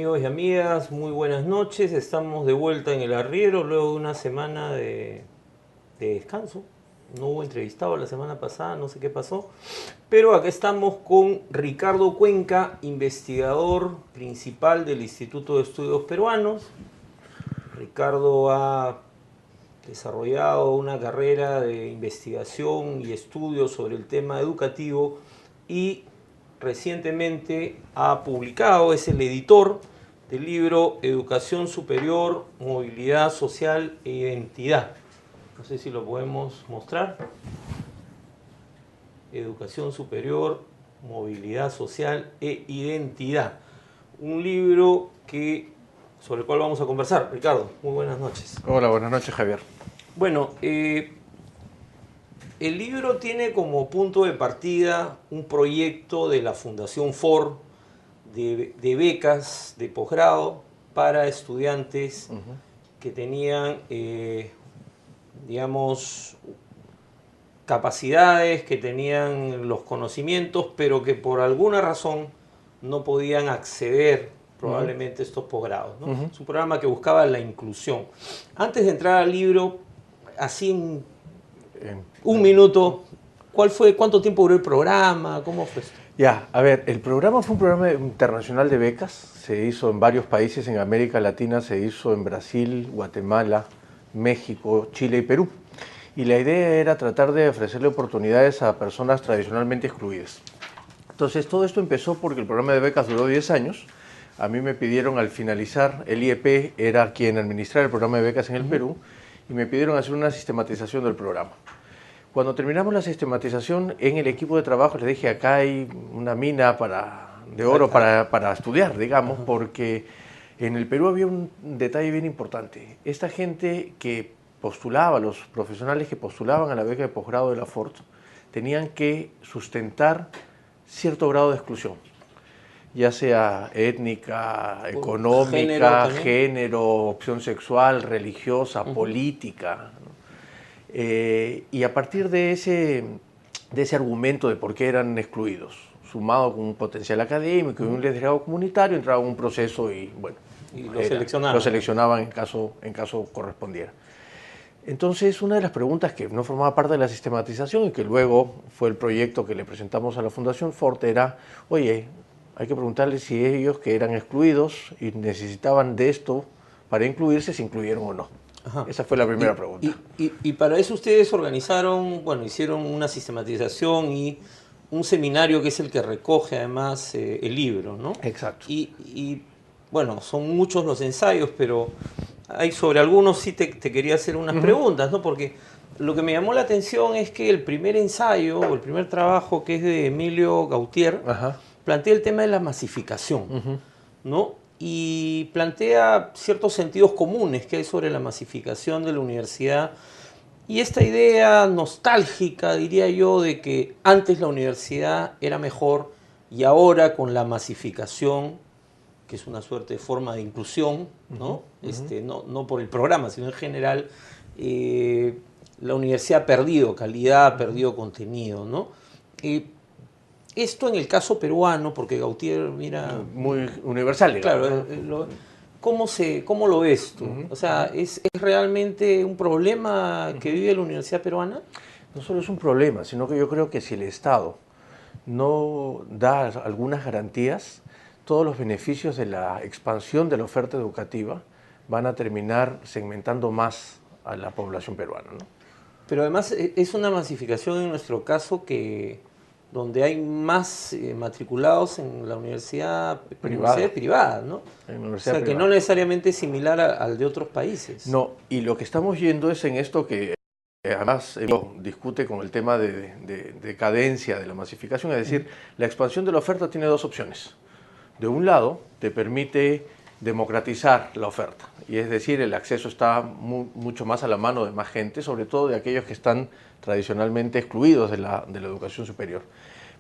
amigos y amigas? Muy buenas noches. Estamos de vuelta en el arriero luego de una semana de descanso. No hubo entrevistado la semana pasada, no sé qué pasó. Pero acá estamos con Ricardo Cuenca, investigador principal del Instituto de Estudios Peruanos. Ricardo ha desarrollado una carrera de investigación y estudio sobre el tema educativo y recientemente ha publicado, es el editor del libro Educación Superior, Movilidad Social e Identidad. No sé si lo podemos mostrar. Educación Superior, Movilidad Social e Identidad. Un libro sobre el cual vamos a conversar. Ricardo, muy buenas noches. Hola, buenas noches, Javier. Bueno, el libro tiene como punto de partida un proyecto de la Fundación Ford de becas de posgrado para estudiantes que tenían, digamos, capacidades, que tenían los conocimientos, pero que por alguna razón no podían acceder probablemente a estos posgrados, ¿no? Es un programa que buscaba la inclusión. Antes de entrar al libro, así en un minuto, ¿cuánto tiempo duró el programa? ¿Cómo fue esto? Ya, a ver, el programa fue un programa internacional de becas, se hizo en varios países en América Latina, se hizo en Brasil, Guatemala, México, Chile y Perú. Y la idea era tratar de ofrecerle oportunidades a personas tradicionalmente excluidas. Entonces, todo esto empezó porque el programa de becas duró 10 años. A mí me pidieron al finalizar, el IEP era quien administraba el programa de becas en el Perú, y me pidieron hacer una sistematización del programa. Cuando terminamos la sistematización, en el equipo de trabajo les dije, acá hay una mina de oro para estudiar, digamos, porque en el Perú había un detalle bien importante. Esta gente que postulaba, los profesionales que postulaban a la beca de posgrado de la Ford, tenían que sustentar cierto grado de exclusión, ya sea étnica, económica, género, opción sexual, religiosa, política, ¿no? Y a partir de ese argumento de por qué eran excluidos, sumado con un potencial académico y un liderazgo comunitario, entraba en un proceso y, bueno, lo seleccionaban en caso correspondiera. Entonces, una de las preguntas que no formaba parte de la sistematización y que luego fue el proyecto que le presentamos a la Fundación Ford era, oye, hay que preguntarles si ellos que eran excluidos y necesitaban de esto para incluirse, se incluyeron o no. Ajá. Esa fue la primera pregunta. Y para eso ustedes organizaron, bueno, hicieron una sistematización y un seminario que es el que recoge además el libro, ¿no? Exacto. Y bueno, son muchos los ensayos, pero sobre algunos sí te quería hacer unas preguntas, ¿no? Porque lo que me llamó la atención es que el primer ensayo, o el primer trabajo, que es de Emilio Gautier, plantea el tema de la masificación, ¿no? Y plantea ciertos sentidos comunes que hay sobre la masificación de la universidad y esta idea nostálgica, diría yo, de que antes la universidad era mejor y ahora con la masificación, que es una suerte de forma de inclusión, ¿no? No por el programa, sino en general, la universidad ha perdido calidad, ha perdido contenido, ¿no? Esto en el caso peruano, porque Gautier, mira... Muy universal, digamos. Claro, ¿cómo lo ves tú? O sea, ¿es realmente un problema que vive la universidad peruana? No solo es un problema, sino que yo creo que si el Estado no da algunas garantías, todos los beneficios de la expansión de la oferta educativa van a terminar segmentando más a la población peruana, ¿no? Pero además es una masificación en nuestro caso donde hay más matriculados en la universidad privada, ¿no? O sea, que no necesariamente es similar al de otros países. No, y lo que estamos yendo es en esto que además discute con el tema de decadencia de la masificación, es decir, la expansión de la oferta tiene dos opciones. De un lado, te permite democratizar la oferta, y es decir, el acceso está mucho más a la mano de más gente, sobre todo de aquellos que están tradicionalmente excluidos de la educación superior.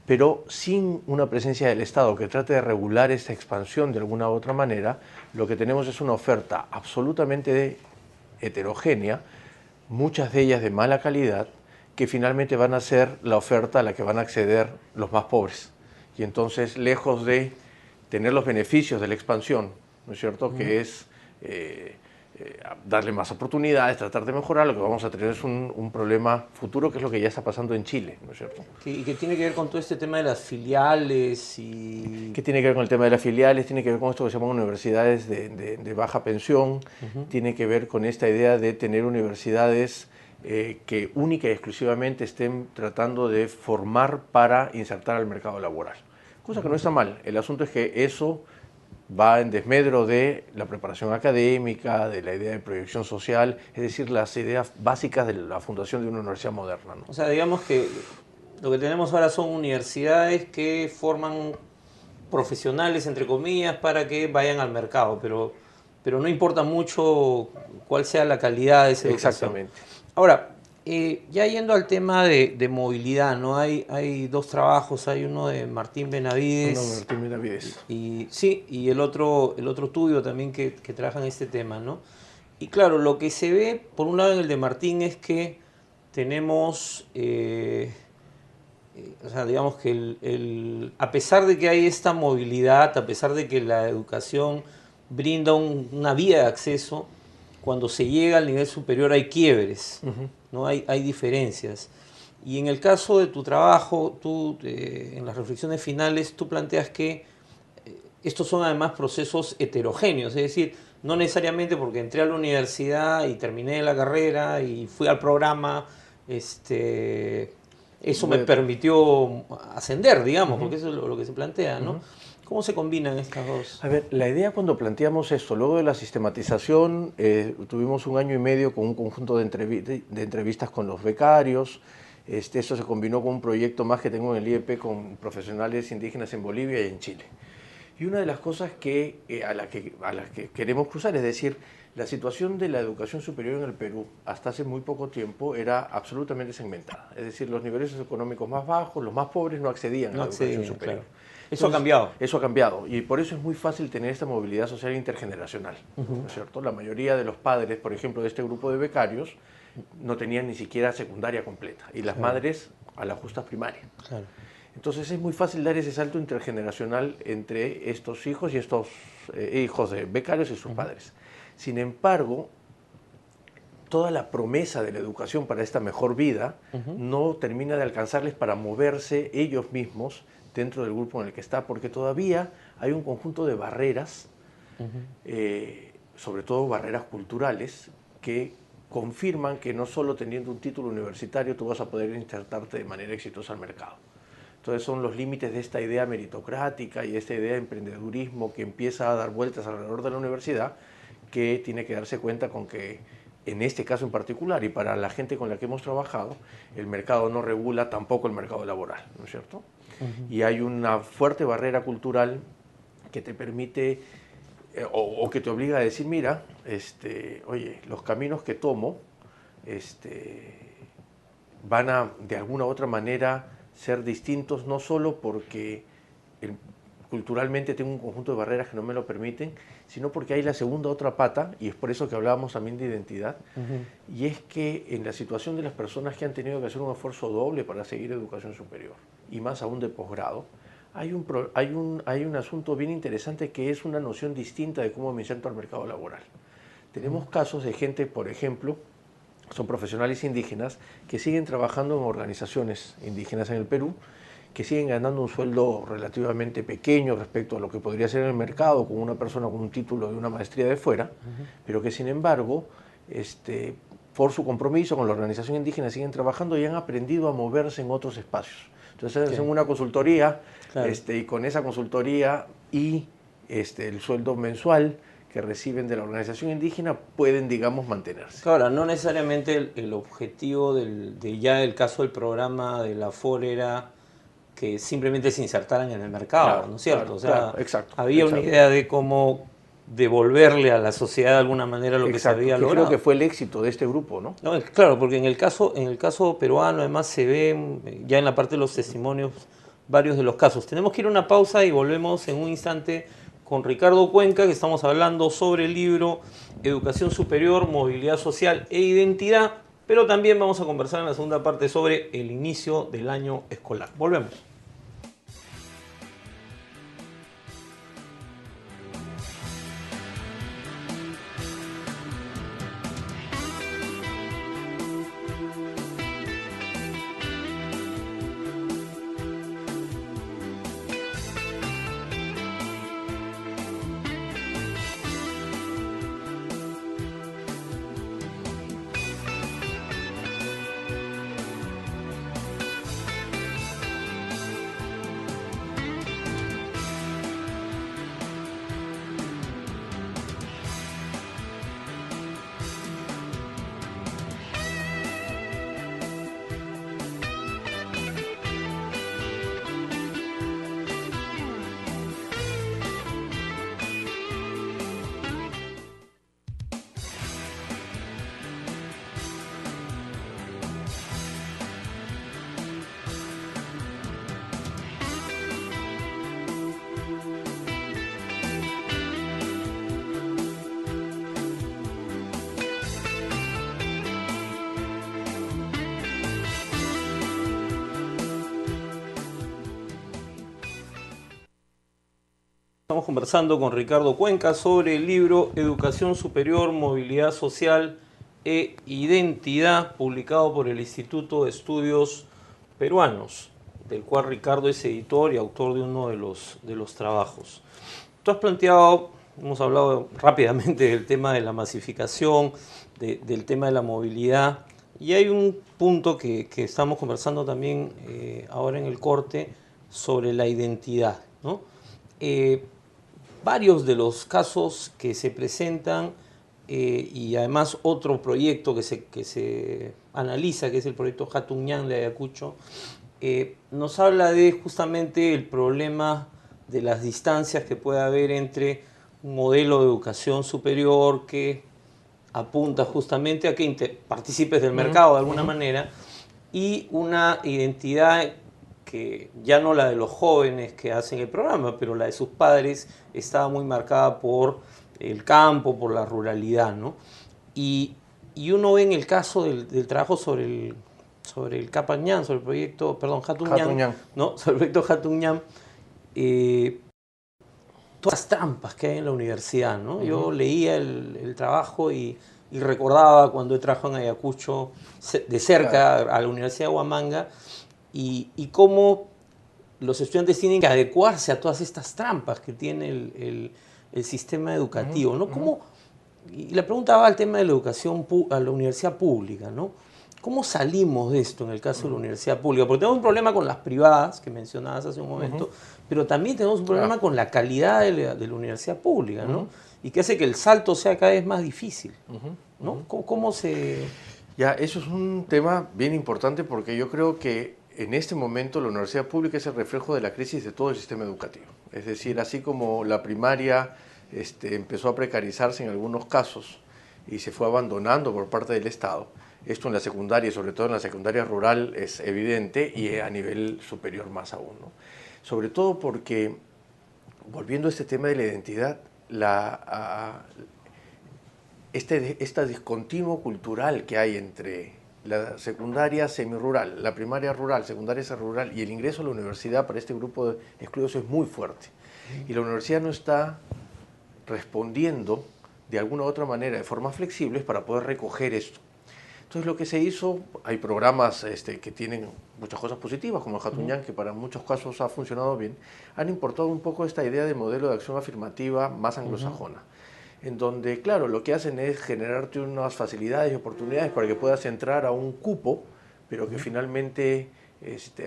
Pero sin una presencia del Estado que trate de regular esta expansión de alguna u otra manera, lo que tenemos es una oferta absolutamente heterogénea, muchas de ellas de mala calidad, que finalmente van a ser la oferta a la que van a acceder los más pobres. Y entonces, lejos de tener los beneficios de la expansión ¿no es cierto? Que es darle más oportunidades, tratar de mejorar. Lo que vamos a tener es un problema futuro, que es lo que ya está pasando en Chile, ¿no es cierto? Y que tiene que ver con todo este tema de las filiales y... Que tiene que ver con el tema de las filiales, tiene que ver con esto que se llaman universidades de baja pensión, tiene que ver con esta idea de tener universidades que única y exclusivamente estén tratando de formar para insertar al mercado laboral. Cosa que no está mal. El asunto es que eso va en desmedro de la preparación académica, de la idea de proyección social, es decir, las ideas básicas de la fundación de una universidad moderna, ¿no? O sea, digamos que lo que tenemos ahora son universidades que forman profesionales, entre comillas, para que vayan al mercado, pero no importa mucho cuál sea la calidad de esa educación. Exactamente. Ahora, ya yendo al tema de movilidad, ¿no? Hay dos trabajos, hay uno de Martín Benavides. Martín Benavides. Y sí, y el otro tuyo también que trabaja en este tema, ¿no? Y claro, lo que se ve, por un lado en el de Martín, es que tenemos, o sea, digamos que a pesar de que hay esta movilidad, a pesar de que la educación brinda una vía de acceso, cuando se llega al nivel superior hay quiebres, ¿no? Hay diferencias. Y en el caso de tu trabajo, tú, en las reflexiones finales, tú planteas que estos son además procesos heterogéneos, es decir, no necesariamente porque entré a la universidad y terminé la carrera y fui al programa, eso me permitió ascender, digamos, porque eso es lo que se plantea, ¿no? ¿Cómo se combinan estas dos? A ver, la idea cuando planteamos esto, luego de la sistematización, tuvimos 1 año y medio con un conjunto de entrevistas con los becarios. Esto se combinó con un proyecto más que tengo en el IEP con profesionales indígenas en Bolivia y en Chile. Y una de las cosas a las que queremos cruzar, es decir, la situación de la educación superior en el Perú hasta hace muy poco tiempo era absolutamente segmentada. Es decir, los niveles económicos más bajos, los más pobres no accedían a la educación superior. Claro. Eso ha cambiado. Eso ha cambiado y por eso es muy fácil tener esta movilidad social intergeneracional, ¿no es cierto? La mayoría de los padres, por ejemplo, de este grupo de becarios, no tenían ni siquiera secundaria completa y las madres a la justa primaria. Claro. Entonces es muy fácil dar ese salto intergeneracional entre estos hijos y estos hijos de becarios y sus padres. Sin embargo, toda la promesa de la educación para esta mejor vida no termina de alcanzarles para moverse ellos mismos dentro del grupo en el que está, porque todavía hay un conjunto de barreras, sobre todo barreras culturales, que confirman que no solo teniendo un título universitario tú vas a poder insertarte de manera exitosa al mercado. Entonces son los límites de esta idea meritocrática y esta idea de emprendedurismo que empieza a dar vueltas alrededor de la universidad, que tiene que darse cuenta con que en este caso en particular y para la gente con la que hemos trabajado, el mercado no regula tampoco el mercado laboral, ¿no es cierto? Y hay una fuerte barrera cultural que te permite o que te obliga a decir, mira, oye, los caminos que tomo van a de alguna u otra manera ser distintos, no solo porque culturalmente tengo un conjunto de barreras que no me lo permiten, sino porque hay la segunda otra pata, y es por eso que hablábamos también de identidad, y es que en la situación de las personas que han tenido que hacer un esfuerzo doble para seguir educación superior, y más aún de posgrado, hay un asunto bien interesante que es una noción distinta de cómo me inserto al mercado laboral. Tenemos casos de gente, por ejemplo, son profesionales indígenas que siguen trabajando en organizaciones indígenas en el Perú, que siguen ganando un sueldo relativamente pequeño respecto a lo que podría ser en el mercado con una persona con un título de una maestría de fuera, pero que sin embargo, por su compromiso con la organización indígena siguen trabajando y han aprendido a moverse en otros espacios. Entonces hacen una consultoría, claro, y con esa consultoría y el sueldo mensual que reciben de la organización indígena pueden, digamos, mantenerse. Ahora, no necesariamente el objetivo del caso del programa de la FOR era que simplemente se insertaran en el mercado, claro, ¿no es cierto? Claro, o sea, claro, exacto, había exacto. una idea de cómo devolverle a la sociedad de alguna manera lo que se había logrado. Creo que fue el éxito de este grupo, ¿no? No, claro, porque en el caso peruano además se ve ya en la parte de los testimonios varios de los casos. Tenemos que ir a una pausa y volvemos en un instante con Ricardo Cuenca, que estamos hablando sobre el libro Educación Superior, Movilidad Social e Identidad, pero también vamos a conversar en la segunda parte sobre el inicio del año escolar. Volvemos. Estamos conversando con Ricardo Cuenca sobre el libro Educación Superior, Movilidad Social e Identidad, publicado por el Instituto de Estudios Peruanos, del cual Ricardo es editor y autor de uno de los trabajos. Tú has planteado, hemos hablado rápidamente del tema de la masificación, del tema de la movilidad, y hay un punto que estamos conversando también ahora en el corte sobre la identidad, ¿no? Varios de los casos que se presentan y además otro proyecto que se analiza, que es el proyecto Hatuñán de Ayacucho, nos habla de justamente el problema de las distancias que puede haber entre un modelo de educación superior que apunta justamente a que participes del mercado de alguna manera y una identidad que ya no la de los jóvenes que hacen el programa, pero la de sus padres estaba muy marcada por el campo, por la ruralidad, ¿no? Y uno ve en el caso del trabajo sobre el Capañán, sobre el proyecto, perdón, Hatuñán, ¿no? Sobre el proyecto Hatuñán, todas las trampas que hay en la universidad, ¿no? Yo leía el trabajo y recordaba cuando he trabajado en Ayacucho de cerca a la Universidad de Huamanga y cómo los estudiantes tienen que adecuarse a todas estas trampas que tiene el sistema educativo, ¿no? Y la pregunta va al tema de la educación, a la universidad pública, ¿no? ¿Cómo salimos de esto en el caso de la universidad pública? Porque tenemos un problema con las privadas, que mencionabas hace un momento, pero también tenemos un problema con la calidad de la universidad pública, ¿no? Y que hace que el salto sea cada vez más difícil, ¿no? ¿Cómo se...? Ya, eso es un tema bien importante porque yo creo que en este momento la universidad pública es el reflejo de la crisis de todo el sistema educativo. Es decir, así como la primaria empezó a precarizarse en algunos casos y se fue abandonando por parte del Estado, esto en la secundaria, sobre todo en la secundaria rural, es evidente y a nivel superior más aún, ¿no? Sobre todo porque, volviendo a este tema de la identidad, este discontinuo cultural que hay entre la secundaria semirural, la primaria rural, secundaria rural y el ingreso a la universidad para este grupo de excluidos es muy fuerte. Y la universidad no está respondiendo de alguna u otra manera, de formas flexibles, para poder recoger esto. Entonces lo que se hizo, hay programas que tienen muchas cosas positivas, como el Hatuñán, que para muchos casos ha funcionado bien, han importado un poco esta idea de modelo de acción afirmativa más anglosajona, en donde, claro, lo que hacen es generarte unas facilidades y oportunidades para que puedas entrar a un cupo, pero que finalmente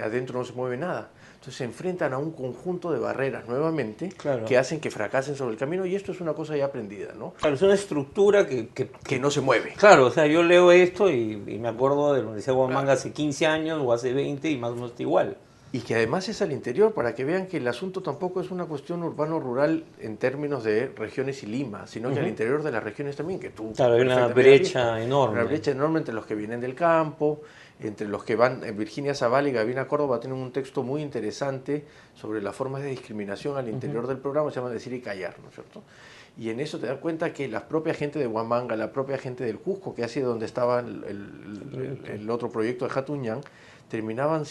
adentro no se mueve nada. Entonces se enfrentan a un conjunto de barreras nuevamente que hacen que fracasen sobre el camino, y esto es una cosa ya aprendida, ¿no? Claro, es una estructura que no se mueve. Claro, o sea, yo leo esto y me acuerdo de la Universidad de Huamanga hace 15 años o hace 20 y más o menos está igual. Y que además es al interior, para que vean que el asunto tampoco es una cuestión urbano-rural en términos de regiones y Lima, sino que al interior de las regiones también, que tú... Claro, hay una brecha enorme. Una brecha enorme entre los que vienen del campo, entre los que van... Virginia Zavala y Gavina Córdoba tienen un texto muy interesante sobre las formas de discriminación al interior del programa, se llama Decir y Callar, ¿no es cierto? Y en eso te das cuenta que la propia gente de Huamanga, la propia gente del Cusco, que ha sido donde estaba el otro proyecto de Hatuñán, terminaban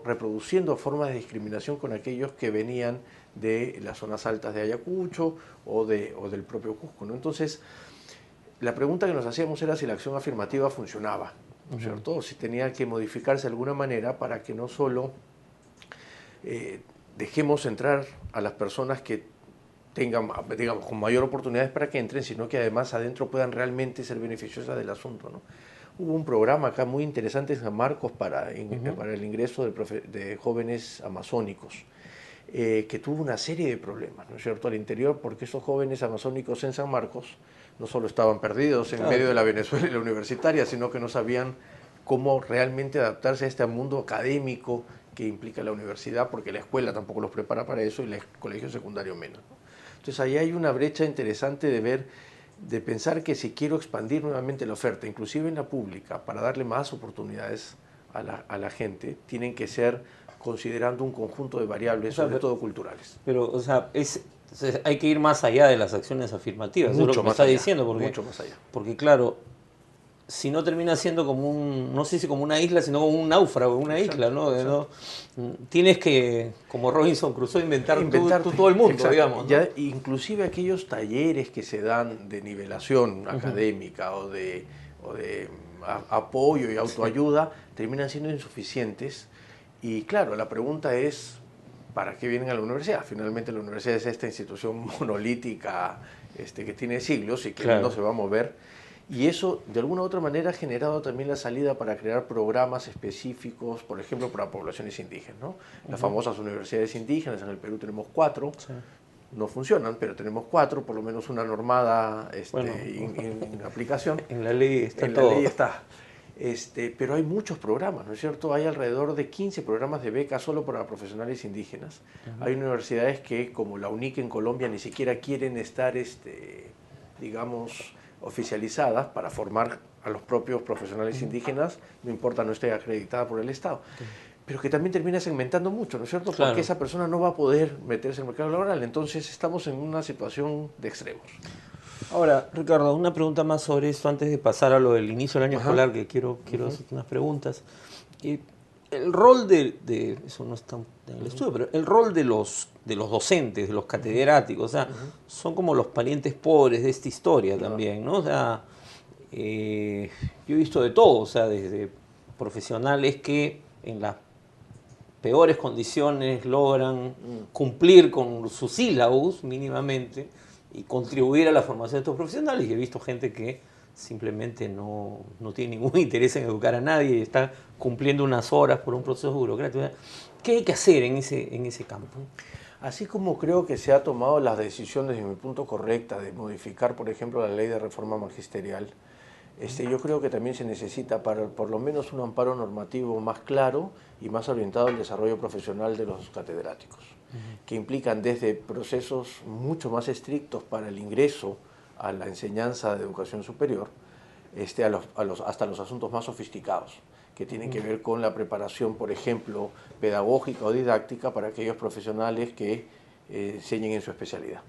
reproduciendo formas de discriminación con aquellos que venían de las zonas altas de Ayacucho o del propio Cusco, ¿no? Entonces, la pregunta que nos hacíamos era si la acción afirmativa funcionaba, ¿no es cierto? O si tenía que modificarse de alguna manera para que no solo dejemos entrar a las personas que tengan, digamos, con mayor oportunidades para que entren, sino que además adentro puedan realmente ser beneficiosas del asunto, ¿no? Hubo un programa acá muy interesante en San Marcos para el ingreso de jóvenes amazónicos, que tuvo una serie de problemas, ¿no es cierto?, al interior, porque esos jóvenes amazónicos en San Marcos no solo estaban perdidos en medio de la Venezuela y la universitaria, sino que no sabían cómo realmente adaptarse a este mundo académico que implica la universidad, porque la escuela tampoco los prepara para eso y el colegio secundario menos, ¿no? Entonces ahí hay una brecha interesante de pensar que si quiero expandir nuevamente la oferta, inclusive en la pública, para darle más oportunidades a la gente, tienen que ser considerando un conjunto de variables, sobre todo culturales. Pero, o sea, hay que ir más allá de las acciones afirmativas, Mucho es lo que me está diciendo, porque, mucho más allá. Porque, claro, si no termina siendo como no sé si como una isla, sino como un náufrago, una isla, ¿no? Tienes que, como Robinson Crusoe, inventar tú todo el mundo, exacto, digamos, ¿no? Ya, inclusive aquellos talleres que se dan de nivelación académica o de apoyo y autoayuda terminan siendo insuficientes. Y claro, la pregunta es, ¿para qué vienen a la universidad? Finalmente la universidad es esta institución monolítica que tiene siglos y que no se va a mover. Y eso, de alguna u otra manera, ha generado también la salida para crear programas específicos, por ejemplo, para poblaciones indígenas, ¿no? Las famosas universidades indígenas, en el Perú tenemos 4, no funcionan, pero tenemos 4, por lo menos una normada en aplicación. En la ley está en todo. La ley está. Pero hay muchos programas, ¿no es cierto? Hay alrededor de 15 programas de becas solo para profesionales indígenas. Hay universidades que, como la UNIC en Colombia, ni siquiera quieren estar, digamos, oficializadas para formar a los propios profesionales indígenas, no importa no esté acreditada por el Estado, pero que también termina segmentando mucho, ¿no es cierto? Porque esa persona no va a poder meterse en el mercado laboral, entonces estamos en una situación de extremos. Ahora, Ricardo, una pregunta más sobre esto antes de pasar a lo del inicio del año escolar, que quiero hacerte unas preguntas. El rol eso no está en el estudio, pero el rol de los docentes, de los catedráticos, o sea, son como los parientes pobres de esta historia también, ¿no? O sea, yo he visto de todo, o sea, desde profesionales que en las peores condiciones logran cumplir con sus sílabus mínimamente y contribuir a la formación de estos profesionales, y he visto gente que simplemente no tiene ningún interés en educar a nadie y está cumpliendo unas horas por un proceso burocrático. ¿Qué hay que hacer en ese campo? Así como creo que se ha tomado las decisiones, desde mi punto correcta, de modificar, por ejemplo, la ley de reforma magisterial, yo creo que también se necesita por lo menos un amparo normativo más claro y más orientado al desarrollo profesional de los catedráticos, que implican desde procesos mucho más estrictos para el ingreso a la enseñanza de educación superior, hasta los asuntos más sofisticados, que tienen que ver con la preparación, por ejemplo, pedagógica o didáctica para aquellos profesionales que enseñen en su especialidad.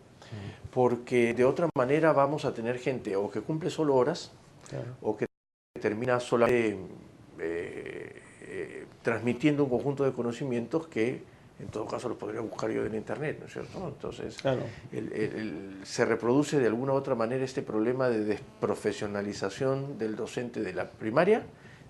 Porque de otra manera vamos a tener gente o que cumple solo horas, o que termina solamente transmitiendo un conjunto de conocimientos que en todo caso los podría buscar yo en internet, ¿no es cierto? Entonces se reproduce de alguna u otra manera este problema de desprofesionalización del docente de la primaria,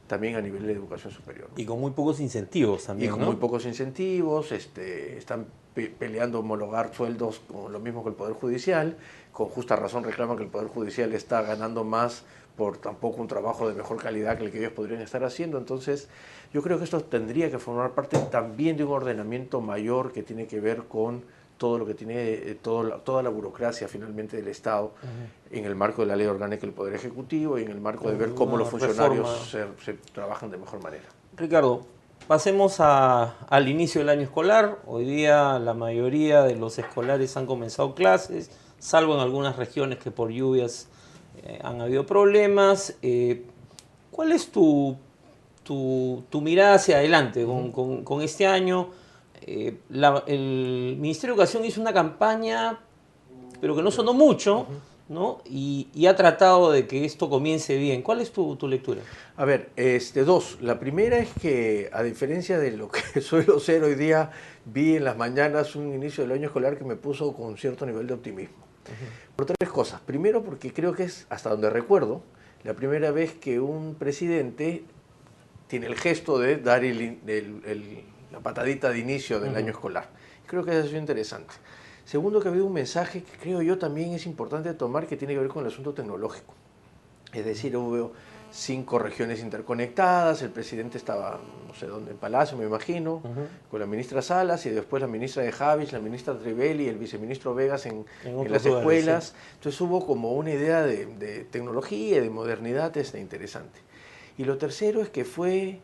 también a nivel de educación superior. Y con muy pocos incentivos también, Y con muy pocos incentivos, están peleando homologar sueldos con lo mismo que el Poder Judicial, con justa razón reclaman que el Poder Judicial está ganando más por tampoco un trabajo de mejor calidad que el que ellos podrían estar haciendo. Entonces, yo creo que esto tendría que formar parte también de un ordenamiento mayor que tiene que ver con todo lo que tiene, toda la burocracia finalmente del Estado, en el marco de la Ley Orgánica del Poder Ejecutivo y en el marco de ver cómo los funcionarios se trabajan de mejor manera. Ricardo, pasemos al inicio del año escolar. Hoy día la mayoría de los escolares han comenzado clases, salvo en algunas regiones que por lluvias han habido problemas. ¿Cuál es tu mirada hacia adelante con este año? El Ministerio de Educación hizo una campaña, pero que no sonó mucho, ¿no? Y ha tratado de que esto comience bien. ¿Cuál es tu lectura? A ver, dos. La primera es que, a diferencia de lo que suelo ser hoy día, vi en las mañanas un inicio del año escolar que me puso con cierto nivel de optimismo. Por tres cosas. Primero, porque creo que es, hasta donde recuerdo, la primera vez que un presidente tiene el gesto de dar la patadita de inicio del año escolar. Creo que eso ha sido interesante. Segundo, que ha habido un mensaje que creo yo también es importante tomar, que tiene que ver con el asunto tecnológico. Es decir, hubo 5 regiones interconectadas, el presidente estaba, no sé dónde, en Palacio, me imagino, con la ministra Salas, y después la ministra de Javis, la ministra Trivelli y el viceministro Vegas en las escuelas. Sí. Entonces hubo como una idea de tecnología y de modernidad interesante. Y lo tercero es que fue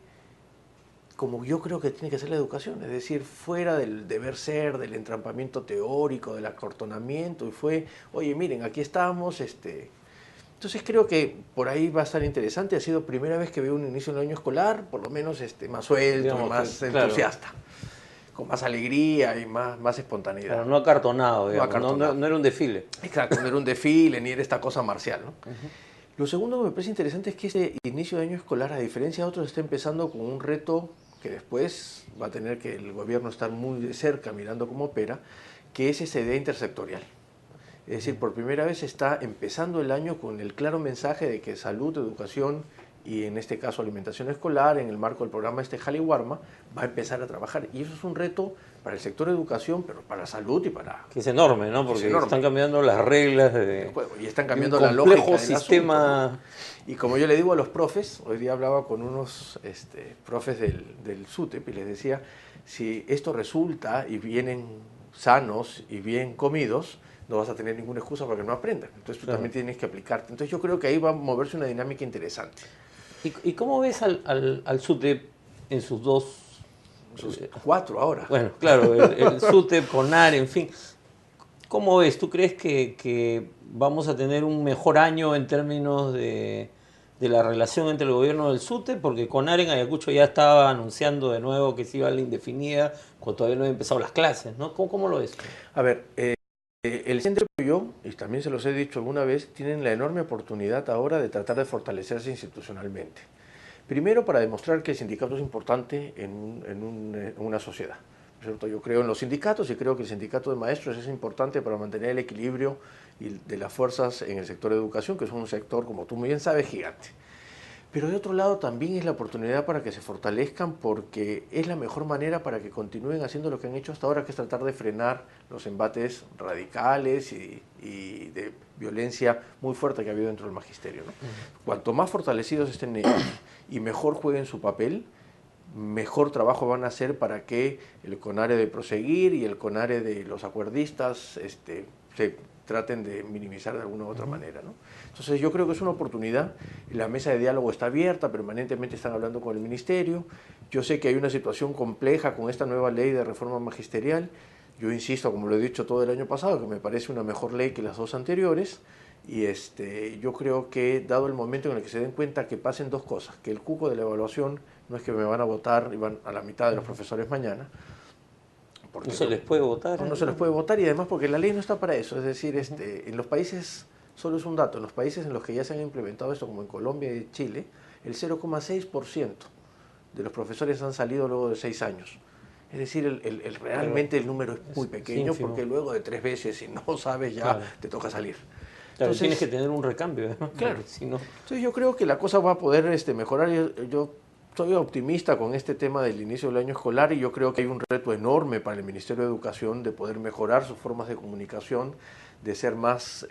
como yo creo que tiene que ser la educación, es decir, fuera del deber ser, del entrampamiento teórico, del acortonamiento, y fue, oye, miren, aquí estamos, Entonces creo que por ahí va a estar interesante. Ha sido la primera vez que veo un inicio del año escolar, por lo menos más suelto, digamos, más entusiasta, con más alegría y más espontaneidad. Claro, no acartonado, digamos, no era un desfile. Exacto, no era un desfile, ni era esta cosa marcial, ¿no? Lo segundo que me parece interesante es que este inicio de año escolar, a diferencia de otros, está empezando con un reto que después va a tener que el gobierno estar muy de cerca mirando cómo opera, que es esa idea intersectorial. Es decir, por primera vez está empezando el año con el claro mensaje de que salud, educación y en este caso alimentación escolar, en el marco del programa Jaliwarma, va a empezar a trabajar. Y eso es un reto para el sector educación, pero para salud y para... Que es enorme, ¿no? Porque enorme. Están cambiando las reglas de juego y están cambiando un la lógica complejo del sistema. asunto, ¿no? Y como yo le digo a los profes, hoy día hablaba con unos profes del SUTEP y les decía, si esto resulta y vienen sanos y bien comidos, no vas a tener ninguna excusa para que no aprendan. Entonces tú también tienes que aplicarte. Entonces yo creo que ahí va a moverse una dinámica interesante. ¿Y cómo ves al SUTEP en sus dos... Sus 4 ahora. Bueno, claro, el SUTEP, CONARE, en fin. ¿Cómo ves? ¿Tú crees que vamos a tener un mejor año en términos de la relación entre el gobierno del SUTEP? Porque CONARE en Ayacucho ya estaba anunciando de nuevo que se iba a la indefinida cuando todavía no habían empezado las clases, ¿no? ¿Cómo lo ves? A ver, el centro y yo, y también se los he dicho alguna vez, tienen la enorme oportunidad ahora de tratar de fortalecerse institucionalmente. Primero, para demostrar que el sindicato es importante en una sociedad. ¿Cierto? Yo creo en los sindicatos y creo que el sindicato de maestros es importante para mantener el equilibrio de las fuerzas en el sector de educación, que es un sector, como tú muy bien sabes, gigante. Pero de otro lado también es la oportunidad para que se fortalezcan porque es la mejor manera para que continúen haciendo lo que han hecho hasta ahora, que es tratar de frenar los embates radicales y de violencia muy fuerte que ha habido dentro del magisterio, ¿no? Cuanto más fortalecidos estén ellos y mejor jueguen su papel, mejor trabajo van a hacer para que el CONARE de proseguir y el CONARE de los acuerdistas se traten de minimizar de alguna u otra manera, ¿no? Entonces yo creo que es una oportunidad, la mesa de diálogo está abierta, permanentemente están hablando con el ministerio, yo sé que hay una situación compleja con esta nueva ley de reforma magisterial, yo insisto, como lo he dicho todo el año pasado, que me parece una mejor ley que las dos anteriores, y yo creo que dado el momento en el que se den cuenta que pasen dos cosas, que el cupo de la evaluación no es que me van a votar y van a la mitad de los profesores mañana, no se les puede votar. No se les puede votar y además porque la ley no está para eso. Es decir, en los países, solo es un dato, en los países en los que ya se han implementado esto, como en Colombia y Chile, el 0,6% de los profesores han salido luego de 6 años. Es decir, realmente el número es muy pequeño porque luego de 3 veces, si no sabes ya, te toca salir. Claro, entonces, tienes que tener un recambio, ¿no? Claro. Si no... Entonces yo creo que la cosa va a poder mejorar. Yo soy optimista con este tema del inicio del año escolar y yo creo que hay un reto enorme para el Ministerio de Educación de poder mejorar sus formas de comunicación, de ser más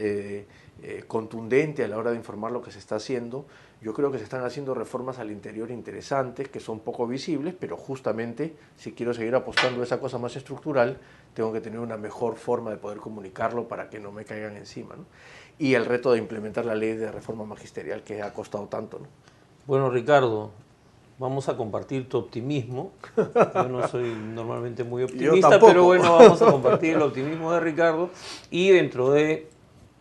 contundente a la hora de informar lo que se está haciendo. Yo creo que se están haciendo reformas al interior interesantes, que son poco visibles, pero justamente si quiero seguir apostando a esa cosa más estructural, tengo que tener una mejor forma de poder comunicarlo para que no me caigan encima, ¿no? Y el reto de implementar la ley de reforma magisterial que ha costado tanto, ¿no? Bueno, Ricardo, vamos a compartir tu optimismo. Yo no soy normalmente muy optimista, pero bueno, vamos a compartir el optimismo de Ricardo y dentro de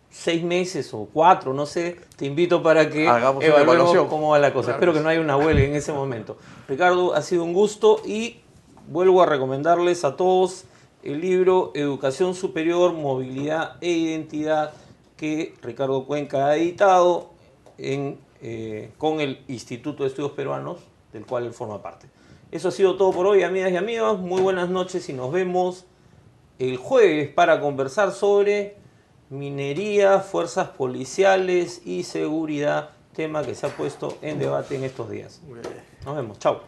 6 meses o 4, no sé, te invito para que evaluemos cómo va la cosa. Claro. Espero que no haya una huelga en ese momento. Ricardo, ha sido un gusto y vuelvo a recomendarles a todos el libro Educación Superior, Movilidad e Identidad que Ricardo Cuenca ha editado con el Instituto de Estudios Peruanos, del cual él forma parte. Eso ha sido todo por hoy, amigas y amigos. Muy buenas noches y nos vemos el jueves para conversar sobre minería, fuerzas policiales y seguridad, tema que se ha puesto en debate en estos días. Nos vemos, chao.